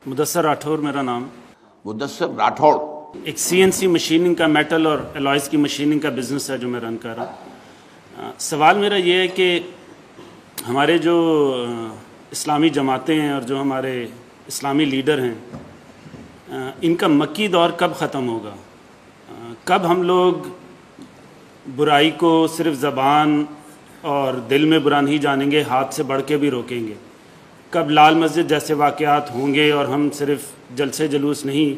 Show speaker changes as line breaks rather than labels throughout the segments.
مدثر راٹھور میرا نام.
مدثر راٹھوڑ.
ایک CNC مشیننگ کا میٹل اور الوائز کی مشیننگ کا بزنس ہے جو میں رن کر رہا ہوں. سوال میرا یہ ہے کہ ہمارے جو اسلامی جماعتیں ہیں اور جو ہمارے اسلامی لیڈر ہیں ان کا مکی دور کب ختم ہوگا؟ کب ہم لوگ برائی کو صرف زبان اور دل میں برا نہیں جانیں گے، ہاتھ سے بڑھ کے بھی روکیں گے؟ کب لال مسجد جیسے واقعات ہوں گے اور ہم صرف جلسے جلوس نہیں،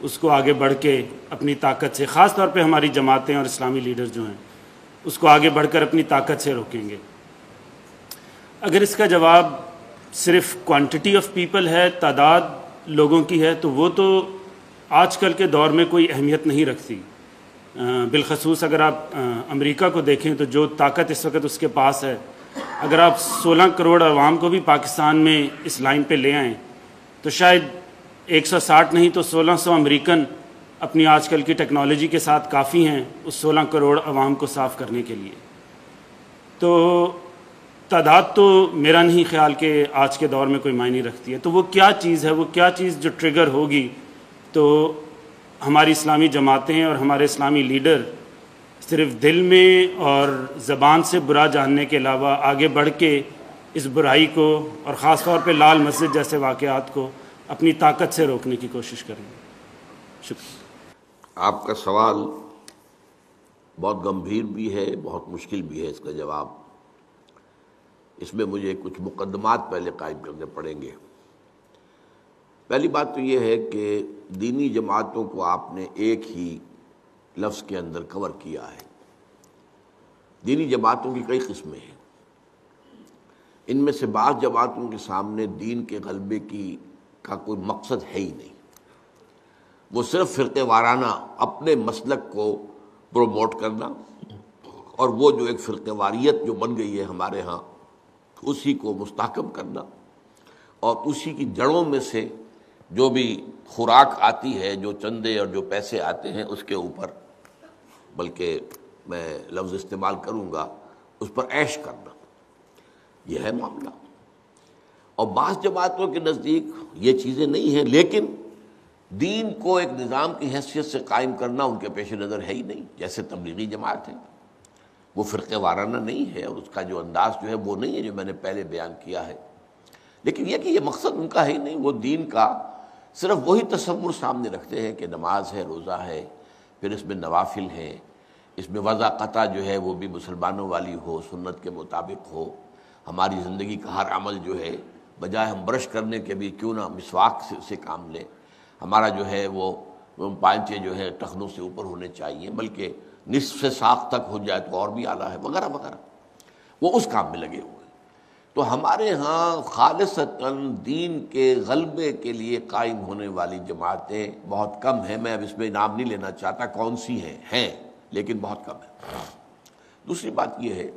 اس کو آگے بڑھ کے اپنی طاقت سے، خاص طور پہ ہماری جماعتیں اور اسلامی لیڈر جو ہیں اس کو آگے بڑھ کر اپنی طاقت سے روکیں گے؟ اگر اس کا جواب صرف کوانٹٹی آف پیپل ہے، تعداد لوگوں کی ہے، تو وہ تو آج کل کے دور میں کوئی اہمیت نہیں رکھتی. بالخصوص اگر آپ امریکہ کو دیکھیں تو جو طاقت اس وقت اس کے پاس ہے، اگر آپ 16 کروڑ عوام کو بھی پاکستان میں اس لائن پہ لے آئیں تو شاید 160 نہیں تو 1600 امریکن اپنی آج کل کی ٹیکنالوجی کے ساتھ کافی ہیں اس 16 کروڑ عوام کو صاف کرنے کے لیے. تو تعداد تو میرا نہیں خیال کہ آج کے دور میں کوئی معنی رکھتی ہے. تو وہ کیا چیز ہے، وہ کیا چیز جو ٹریگر ہوگی تو ہماری اسلامی جماعتیں اور ہمارے اسلامی لیڈر صرف دل میں اور زبان سے برا جاننے کے علاوہ آگے بڑھ کے اس برائی کو اور خاص طور پہ لال مسجد جیسے واقعات کو اپنی طاقت سے روکنے کی کوشش کریں گے؟ شکریہ.
آپ کا سوال بہت گمبھیر بھی ہے، بہت مشکل بھی ہے اس کا جواب. اس میں مجھے کچھ مقدمات پہلے قائم کرنے پڑیں گے. پہلی بات تو یہ ہے کہ دینی جماعتوں کو آپ نے ایک ہی لفظ کے اندر کور کیا ہے. دینی جماعتوں کی کئی قسمیں ہیں. ان میں سے بعض جماعتوں کے سامنے دین کے غلبے کا کوئی مقصد ہے ہی نہیں. وہ صرف فرقے وارانہ اپنے مسلک کو پروموٹ کرنا اور وہ جو ایک فرقے واریت جو بن گئی ہے ہمارے ہاں اسی کو مستحکم کرنا اور اسی کی جڑوں میں سے جو بھی خوراک آتی ہے، جو چندے اور جو پیسے آتے ہیں اس کے اوپر، بلکہ میں لفظ استعمال کروں گا اس پر عیش کرنا، یہ ہے معاملہ. اور بعض جماعتوں کے نزدیک یہ چیزیں نہیں ہیں، لیکن دین کو ایک نظام کی حیثیت سے قائم کرنا ان کے پیش نظر ہے ہی نہیں. جیسے تبلیغی جماعت ہے، وہ فرقے وارانہ نہیں ہے اور اس کا جو انداز جو ہے وہ نہیں ہے جو میں نے پہلے بیان کیا ہے. لیکن یہ کہ یہ مقصد ان کا ہے ہی نہیں. وہ دین کا صرف وہی تصور سامنے رکھتے ہیں کہ نماز ہے، روزہ ہے، پھر اس میں نوافل ہیں، اس میں وضع قطع جو ہے وہ بھی مسلمانوں والی ہو، سنت کے مطابق ہو. ہماری زندگی کا ہر عمل جو ہے بجائے ہم برش کرنے کے بھی کیوں نہ مسواک سے کام لیں. ہمارا جو ہے وہ پانچے جو ہے ٹخنوں سے اوپر ہونے چاہیے، بلکہ نصف سے ساق تک ہو جائے تو اور بھی اعلیٰ ہے، وغیرہ وغیرہ. وہ اس کام میں لگے ہوئے. تو ہمارے ہاں خالصتاً دین کے غلبے کے لیے قائم ہونے والی جماعتیں بہت کم ہیں. میں اب اس میں نام نہیں لینا چاہتا کون سی ہیں لیکن بہت کم ہیں. دوسری بات یہ ہے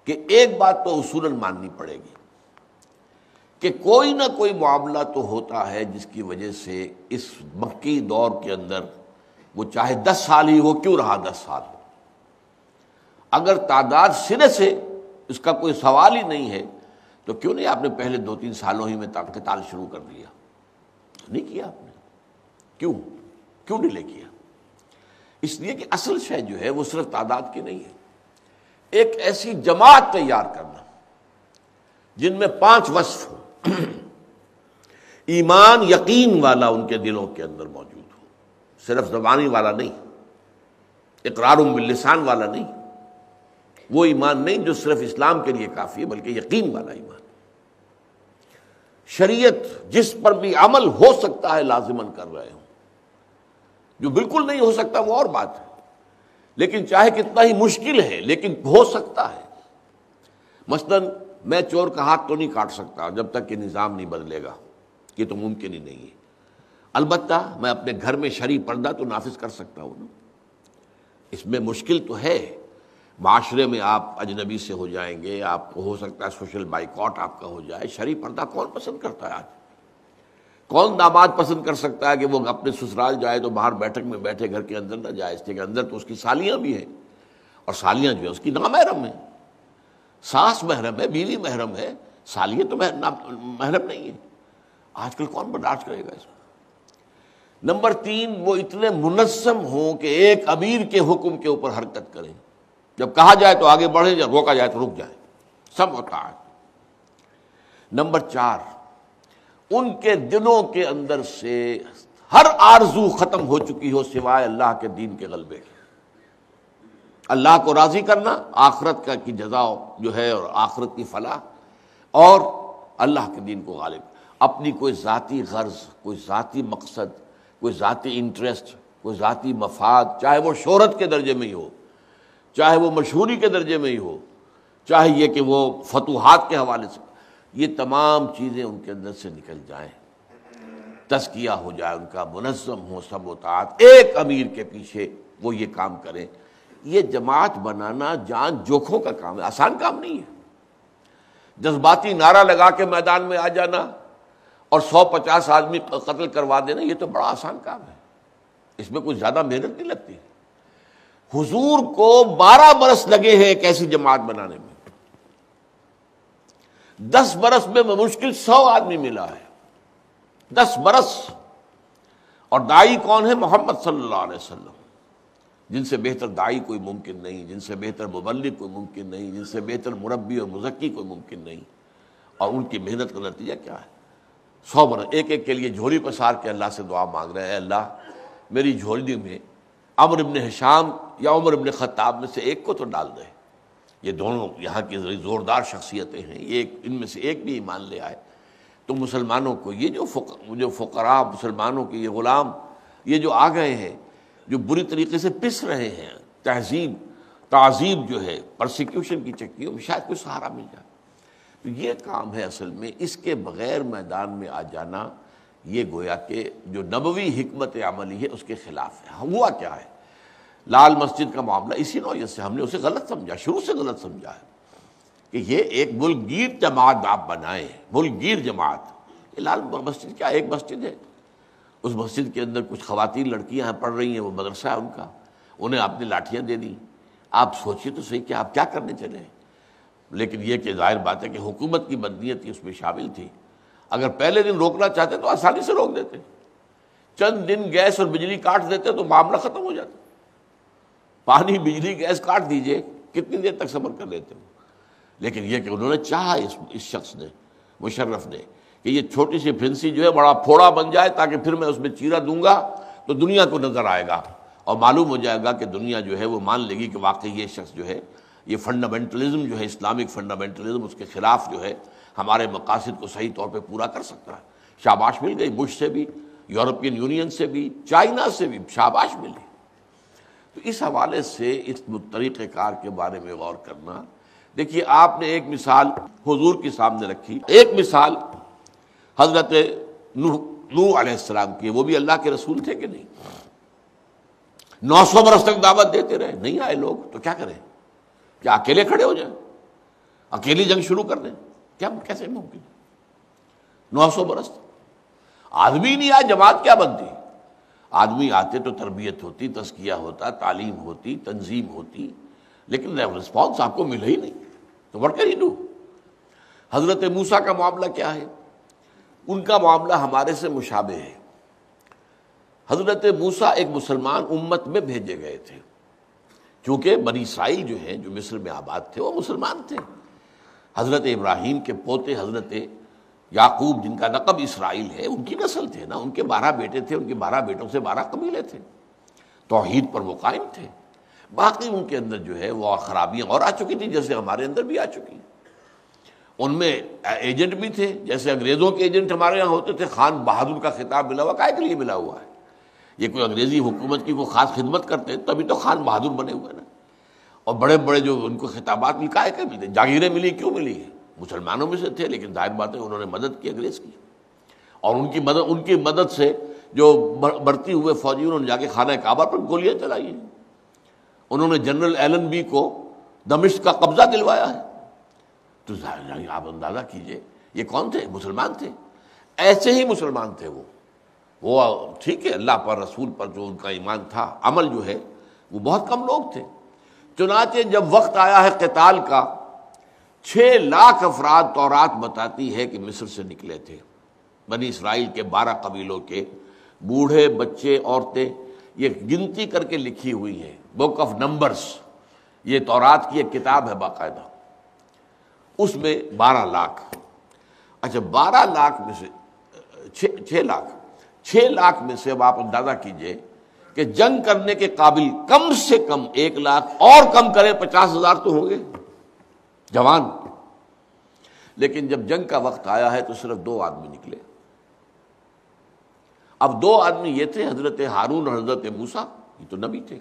کہ ایک بات تو اصولاً ماننی پڑے گی کہ کوئی نہ کوئی معاملہ تو ہوتا ہے جس کی وجہ سے اس مکی دور کے اندر وہ چاہے 10 سال ہی ہو، کیوں رہا 10 سال ہو، اگر تعداد سرے سے اس کا کوئی سوال ہی نہیں ہے تو کیوں نہیں آپ نے پہلے 2-3 سالوں ہی میں قتال شروع کر دیا؟ نہیں کیا آپ نے. کیوں ڈیلے کیا؟ اس لیے کہ اصل شے جو ہے وہ صرف تعداد کی نہیں ہے. ایک ایسی جماعت تیار کرنا جن میں 5 وصف ہوں. ایمان یقین والا ان کے دلوں کے اندر موجود ہو، صرف زبانی والا نہیں، اقرار باللسان والا نہیں، وہ ایمان نہیں جو صرف اسلام کے لیے کافی ہے بلکہ یقین والا ایمان. شریعت جس پر بھی عمل ہو سکتا ہے لازماً کر رہے ہوں، جو بالکل نہیں ہو سکتا وہ اور بات ہے، لیکن چاہے کتنا ہی مشکل ہے لیکن ہو سکتا ہے. مثلاً میں چور کا ہاتھ تو نہیں کاٹ سکتا جب تک کہ نظام نہیں بدلے گا، یہ تو ممکن ہی نہیں ہے. البتہ میں اپنے گھر میں شرعی پردہ تو نافذ کر سکتا ہوں نا. اس میں مشکل تو ہے. معاشرے میں آپ اجنبی سے ہو جائیں گے، آپ کو ہو سکتا ہے سوشل بائیکاٹ آپ کا ہو جائے. شرعی پردہ کون پسند کرتا ہے آج؟ کون داماد پسند کر سکتا ہے کہ وہ اپنے سسرال جائے تو باہر بیٹھک میں بیٹھے، گھر کے اندر نہ جائے؟ اس کے اندر تو اس کی سالیاں بھی ہیں اور سالیاں جو ہے اس کی نامحرم ہیں. ساس محرم ہے، بیوی محرم ہے، سالیاں تو محرم نہیں ہے. آج کل کون برداشت کرے گا اس کو؟ نمبر 3، وہ اتنے منظم ہوں کہ ایک امیر کے حکم کے اوپر حرکت کریں، جب کہا جائے تو آگے بڑھیں، جب روکا جائے تو رک جائیں، سب ہوتا ہے۔ نمبر 4، ان کے دلوں کے اندر سے ہر آرزو ختم ہو چکی ہو سوائے اللہ کے دین کے غلبے کے، اللہ کو راضی کرنا، آخرت کا کی جزا جو ہے اور آخرت کی فلاح، اور اللہ کے دین کو غالب، اپنی کوئی ذاتی غرض، کوئی ذاتی مقصد، کوئی ذاتی انٹرسٹ، کوئی ذاتی مفاد، چاہے وہ شہرت کے درجے میں ہی ہو، چاہے وہ مشہوری کے درجے میں ہی ہو، چاہے یہ کہ وہ فتوحات کے حوالے سے، یہ تمام چیزیں ان کے اندر سے نکل جائیں، تزکیہ ہو جائے ان کا، منظم ہو سب و طاعت، ایک امیر کے پیچھے وہ یہ کام کریں۔ یہ جماعت بنانا جان جوکھوں کا کام ہے، آسان کام نہیں ہے۔ جذباتی نعرہ لگا کے میدان میں آ جانا اور 150 آدمی قتل کروا دینا، یہ تو بڑا آسان کام ہے، اس میں کوئی زیادہ محنت نہیں لگتی۔ حضور کو 12 برس لگے ہیں ایک ایسی جماعت بنانے میں، 10 برس میں بمشکل 100 آدمی ملا ہے، 10 برس۔ اور داعی کون ہے؟ محمد صلی اللہ علیہ وسلم، جن سے بہتر داعی کوئی ممکن نہیں، جن سے بہتر مبلغ کوئی ممکن نہیں، جن سے بہتر مربی اور مزکی کوئی ممکن نہیں، اور ان کی محنت کا نتیجہ کیا ہے؟ 100 برس ایک ایک کے لیے جھولی پسار کے اللہ سے دعا مانگ رہے ہیں، اللہ میری جھولی میں عمرو بن ہشام یا عمر بن خطاب میں سے ایک کو تو ڈال دے۔ یہ دونوں یہاں کی زوردار شخصیتیں ہیں، ان میں سے ایک بھی ایمان لے آئے تو مسلمانوں کو یہ جو فقراء مسلمانوں کے یہ غلام یہ جو آ گئے ہیں، جو بری طریقے سے پس رہے ہیں، تعذیب جو ہے، پرسیکیوشن کی چکیوں میں، شاید کوئی سہارا مل جائے۔ تو یہ کام ہے اصل میں، اس کے بغیر میدان میں آ جانا یہ گویا کہ جو نبوی حکمت عملی ہے اس کے خلاف ہے۔ ہوا کیا ہے؟ لال مسجد کا معاملہ اسی نوعیت سے ہم نے اسے غلط سمجھا، شروع سے غلط سمجھا ہے کہ یہ ایک ملک گیر جماعت آپ بنائیں، ملک گیر جماعت۔ یہ لال مسجد کیا ایک مسجد ہے، اس مسجد کے اندر کچھ خواتین لڑکیاں پڑھ رہی ہیں، وہ مدرسہ ہے ان کا، انہیں آپ نے لاٹھیاں دے دی۔ آپ سوچیے تو صحیح کہ آپ کیا کرنے چلے ہیں۔ لیکن یہ کہ ظاہر بات ہے کہ حکومت کی بدنیتی اس میں شامل تھی، اگر پہلے دن روکنا چاہتے تو آسانی سے روک دیتے، چند دن گیس اور بجلی کاٹ دیتے تو معاملہ ختم ہو جاتا۔ پانی بجلی گیس کاٹ دیجئے، کتنی دیر تک صبر کر لیتے ہو؟ لیکن یہ کہ انہوں نے چاہا اس شخص نے، مشرف نے، کہ یہ چھوٹی سی پھنسی جو ہے بڑا پھوڑا بن جائے تاکہ پھر میں اس میں چیرا دوں گا تو دنیا کو نظر آئے گا اور معلوم ہو جائے گا کہ دنیا جو ہے وہ مان لے گی کہ واقعی یہ شخص جو ہے، یہ فنڈامنٹلزم جو ہے، اسلامک فنڈامنٹلزم، اس کے خلاف جو ہے ہمارے مقاصد کو صحیح طور پہ پورا کر سکتا ہے۔ شاباش مل گئی بش سے بھی، یورپین یونین سے بھی، چائنا سے بھی شاباش ملی۔ تو اس حوالے سے اس طریقہ کار کے بارے میں غور کرنا۔ دیکھیے آپ نے ایک مثال حضور کے سامنے رکھی، ایک مثال حضرت نوح علیہ السلام کی، وہ بھی اللہ کے رسول تھے کہ نہیں؟ 900 برس تک دعوت دیتے رہے، نہیں آئے لوگ، تو کیا کریں؟ کیا اکیلے کھڑے ہو جائیں، اکیلی جنگ شروع کر دیں؟ کیا کیسے ممکن؟ 900 برس آدمی نہیں آیا، جماعت کیا بنتی؟ آدمی آتے تو تربیت ہوتی، تزکیہ ہوتا، تعلیم ہوتی، تنظیم ہوتی، لیکن رسپانس آپ کو ملا ہی نہیں، تو what can you do؟ حضرت موسیٰ کا معاملہ کیا ہے؟ ان کا معاملہ ہمارے سے مشابہ ہے۔ حضرت موسیٰ ایک مسلمان امت میں بھیجے گئے تھے، چونکہ بنی اسرائیل جو ہیں جو مصر میں آباد تھے وہ مسلمان تھے۔ حضرت ابراہیم کے پوتے حضرت یعقوب جن کا لقب اسرائیل ہے، ان کی نسل تھے نا، ان کے 12 بیٹے تھے، ان کے 12 بیٹوں سے 12 قبیلے تھے، توحید پر وہ قائم تھے۔ باقی ان کے اندر جو ہے وہ خرابیاں اور آ چکی تھیں، جیسے ہمارے اندر بھی آ چکی ہیں۔ ان میں ایجنٹ بھی تھے، جیسے انگریزوں کے ایجنٹ ہمارے یہاں ہوتے تھے، خان بہادر کا خطاب ملا ہوا، کائے کے لیے ملا ہوا ہے؟ یہ کوئی انگریزی حکومت کی کوئی خاص خدمت کرتے ہیں تبھی تو خان بہادر بنے ہوئے نا۔ اور بڑے بڑے جو ان کو خطابات مل، کائے کے ملے؟ جاگیریں ملی، کیوں ملی؟ مسلمانوں میں سے تھے، لیکن ظاہر بات ہے انہوں نے مدد کی انگریز کی، اور ان کی مدد سے جو بڑھتی ہوئے فوجی انہوں نے جا کے خانہ کعبہ پر گولیاں چلائی ہیں، انہوں نے جنرل ایلن بی کو دمشق کا قبضہ دلوایا ہے۔ تو ظاہر آپ اندازہ کیجئے یہ کون تھے؟ مسلمان تھے، ایسے ہی مسلمان تھے وہ ٹھیک ہے، اللہ پر رسول پر جو ان کا ایمان تھا، عمل جو ہے وہ بہت کم لوگ تھے۔ چنانچہ جب وقت آیا ہے قتال کا، 6 لاکھ افراد تورات بتاتی ہے کہ مصر سے نکلے تھے، بنی اسرائیل کے 12 قبیلوں کے بوڑھے بچے عورتیں، یہ گنتی کر کے لکھی ہوئی ہے، بک آف نمبرز، یہ تورات کی ایک کتاب ہے باقاعدہ، اس میں 12 لاکھ۔ اچھا 12 لاکھ میں سے 6 لاکھ میں سے اب آپ اندازہ کیجئے کہ جنگ کرنے کے قابل کم سے کم 1 لاکھ، اور کم کریں 50,000 تو ہوں گے جوان۔ لیکن جب جنگ کا وقت آیا ہے تو صرف 2 آدمی نکلے۔ اب 2 آدمی یہ تھے، حضرت ہارون اور حضرت موسیٰ، یہ تو نبی تھے۔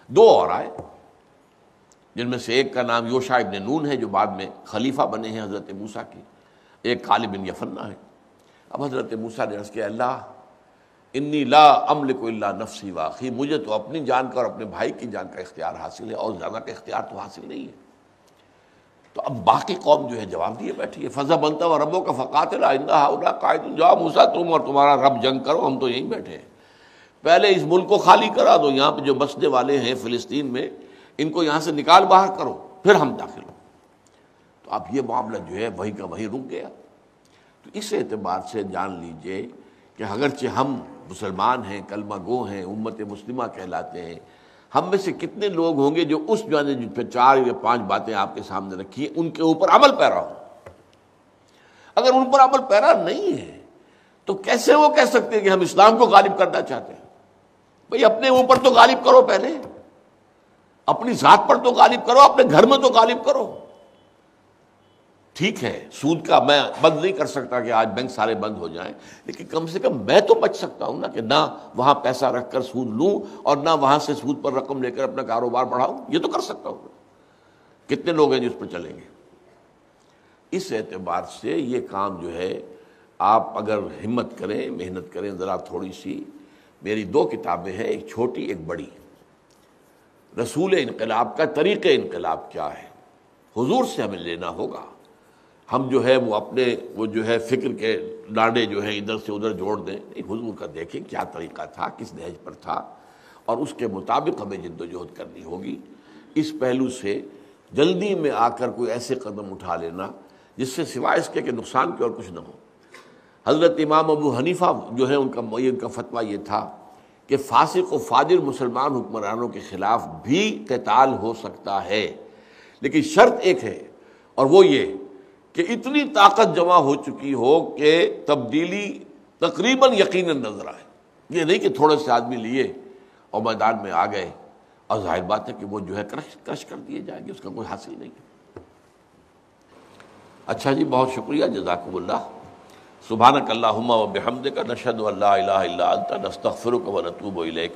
2 اور آئے، جن میں سے ایک کا نام یوشع ابن نون ہے جو بعد میں خلیفہ بنے ہیں حضرت موسیٰ کے، ایک خالد بن یفنہ ہے۔ اب حضرت موسیٰ نے عرض کیا اللہ انی لا املک الا نفسی واخی، مجھے تو اپنی جان کا اور اپنے بھائی کی جان کا اختیار حاصل ہے، اور زیادہ کا اختیار تو حاصل نہیں ہے۔ تو اب باقی قوم جو ہے جواب دیے بیٹھی ہے، فَذْهَبْ أَنْتَ وَرَبُّكَ فَقَاتِلَا إِنَّ هَؤُلَاءِ قَاعِدُونَ، جاؤ موسیٰ تم اور تمہارا رب جنگ کرو، ہم تو یہیں بیٹھے ہیں۔ پہلے اس ملک کو خالی کرا دو، یہاں پہ جو بسنے والے ہیں فلسطین میں ان کو یہاں سے نکال باہر کرو، پھر ہم داخل ہوں۔ تو اب یہ معاملہ جو ہے وہیں کا وہیں رک گیا۔ تو اس اعتبار سے جان لیجئے کہ اگرچہ ہم مسلمان ہیں، کلمہ گو ہیں، امت مسلمہ کہلاتے ہیں، ہم میں سے کتنے لوگ ہوں گے جو اس جو 4 یا 5 باتیں آپ کے سامنے رکھی ہیں ان کے اوپر عمل پیرا ہو؟ اگر ان پر عمل پیرا نہیں ہے تو کیسے وہ کہہ سکتے ہیں کہ ہم اسلام کو غالب کرنا چاہتے ہیں؟ بھئی اپنے اوپر تو غالب کرو، پہلے اپنی ذات پر تو غالب کرو، اپنے گھر میں تو غالب کرو۔ ٹھیک ہے سود کا میں بند نہیں کر سکتا کہ آج بینک سارے بند ہو جائیں، لیکن کم سے کم میں تو بچ سکتا ہوں نا کہ نہ وہاں پیسہ رکھ کر سود لوں اور نہ وہاں سے سود پر رقم لے کر اپنا کاروبار بڑھاؤں، یہ تو کر سکتا ہوں۔ کتنے لوگ ہیں جو اس پر چلیں گے؟ اس اعتبار سے یہ کام جو ہے آپ اگر ہمت کریں، محنت کریں ذرا تھوڑی سی، میری 2 کتابیں ہیں، ایک چھوٹی ایک بڑی، رسول انقلاب کا طریق انقلاب کیا ہے، حضور سے ہمیں لینا ہوگا۔ ہم جو ہے وہ اپنے وہ جو ہے فکر کے ڈانڈے جو ہیں ادھر سے ادھر جوڑ دیں، نہیں، حضور کا دیکھیں کیا طریقہ تھا، کس نہج پر تھا، اور اس کے مطابق ہمیں جد و جہد کرنی ہوگی۔ اس پہلو سے جلدی میں آ کر کوئی ایسے قدم اٹھا لینا جس سے سوائے اس کے کہ نقصان کے اور کچھ نہ ہو۔ حضرت امام ابو حنیفہ جو ہے ان کا فتویٰ یہ تھا کہ فاسق و فاجر مسلمان حکمرانوں کے خلاف بھی قتال ہو سکتا ہے، لیکن شرط ایک ہے، اور وہ یہ کہ اتنی طاقت جمع ہو چکی ہو کہ تبدیلی تقریباً یقیناً نظر آئے۔ یہ نہیں کہ تھوڑے سے آدمی لیے اور میدان میں آ گئے اور ظاہر بات ہے کہ وہ جو ہے کرش کر دیے جائیں گے، اس کا کوئی حاصل نہیں۔ اچھا جی، بہت شکریہ، جزاکم اللہ۔ سبحانک اللہم و بحمدک، نشہد ان لا الہ الا انت، نستغفرک و نتوب الیک۔